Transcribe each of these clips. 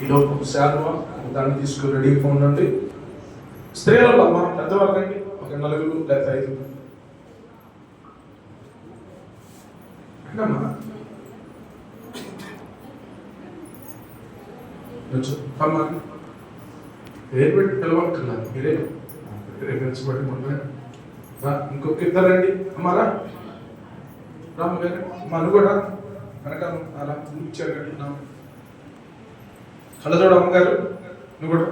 ఈలోపు ఒక శాలువ దాన్ని తీసుకుని రెడీగా ఉండండి. స్త్రీలలో అమ్మ పెద్దవాళ్ళు రండి, ఒక 4 లేదా 5 అమ్మా అమ్మా పేరు పెట్టి పిలవట్టున్నారు మీరే పిలిచిపెట్టి ఇంకొక 2 రండి అమ్మారా రాము గారు అమ్మ కూడా వెనకాల అలా ఇచ్చారు కళ్ళజోడు అమ్మగారు నువ్వు కూడా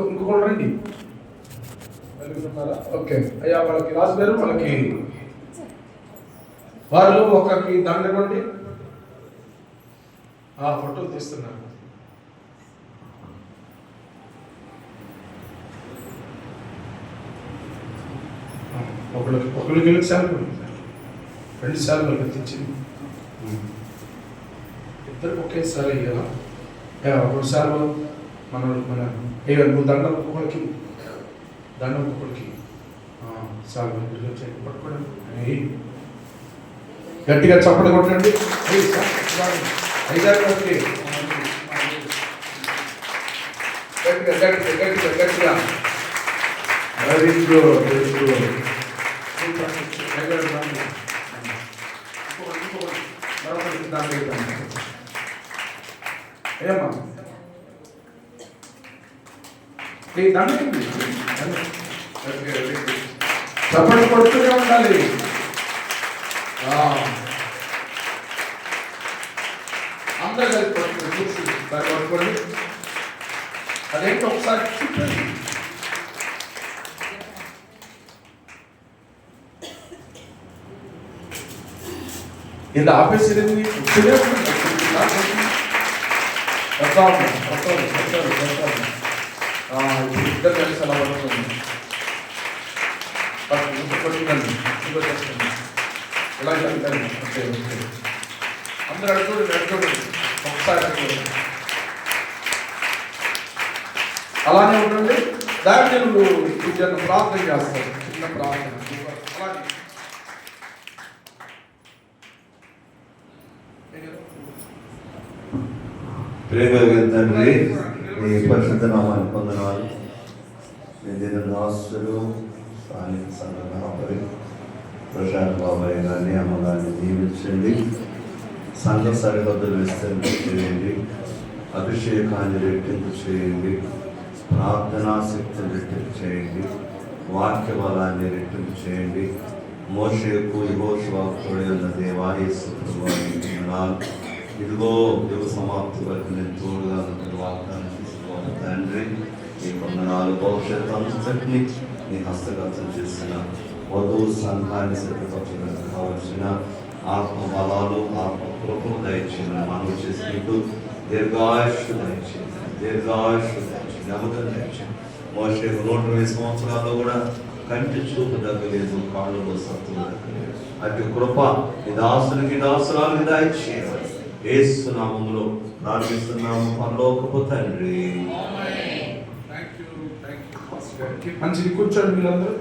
ఇంకొక రండి. ఓకే అయ్యా వాళ్ళకి రాజు గారు వాళ్ళకి వాళ్ళు ఒకరికి దండ ఇవ్వండి. ఫోటోలు తీస్తున్నారు. ఒకరికి 2 సార్లు 2 సార్లు వాళ్ళకి తెచ్చింది. ఇద్దరికి ఒకేసారి అయ్యాలా? ఒకసారి మన నువ్వు దండ ఒక్కొక్కరికి సార్ పట్టుకోండి, గట్టిగా చప్పట కొట్టండి. గట్టిగా వెరీ గుడ్. ఏమ్మా చప్పట్లు కొడుతూనే ఉండాలి. అందరూ కలిసి పట్టుకోండి. అదేంటి ఒకసారి చూడండి. ఇలా ఆపేసి ఇద్దరు కలిసి అలా పడుతుంది. ఇలా చెప్తాను. అందరూ అడుగుడు ఒకసారి అలానే ఉండండి. దాన్ని నువ్వు ప్రార్థన చేస్తావు, చిన్న ప్రార్థన. ప్రేమ తండ్రి, నీ పరిశుద్ధ నామాన్ని పొందనాలు. నేను దాసులు స్థానిక సంఘ కాపరి ప్రశాంత్ బాబాయ్ గారిని, అమ్మగారిని దీవించండి. సంఘ సరిహద్దులు విస్తరణ చేయండి. అభిషేకాన్ని రెట్టింపు చేయండి. ప్రార్థనా శక్తిని రెట్టింపు చేయండి. వాక్య బలాన్ని రెట్టింపు చేయండి. మోషేకు యెహోషువకు తోడై ఉన్న దేవా యేసు ప్రభువా, ఇదిగో యుగ సమాప్తి వరకు నేను తోడుగా వాగ్దానం తీసుకోవాలి తండ్రి. ఈ వందనాలు భవిష్యత్తు అంతటిని నీ హస్తగతం చేసిన వధువు సంఘాన్ని సిద్ధపరచడానికి కావలసిన ఆత్మ బలాలు, ఆత్మ కృపను దయచేయమని మనవి చేసుకుంటూ దీర్ఘాయుష్షు దయచేయండి, నమ్మకం దయచేయండి. మోషే 120 సంవత్సరాల్లో కూడా కంటి చూపు తగ్గలేదు, కాళ్ళలో సత్తు తగ్గలేదు. అటు కృప ఈ దాసునికి దాసురాలు దయచేయాలి. యేసు నామములో ప్రార్థిస్తున్నాము పరలోకపు తండ్రి. మంచిది కూర్చోండి మీరందరూ.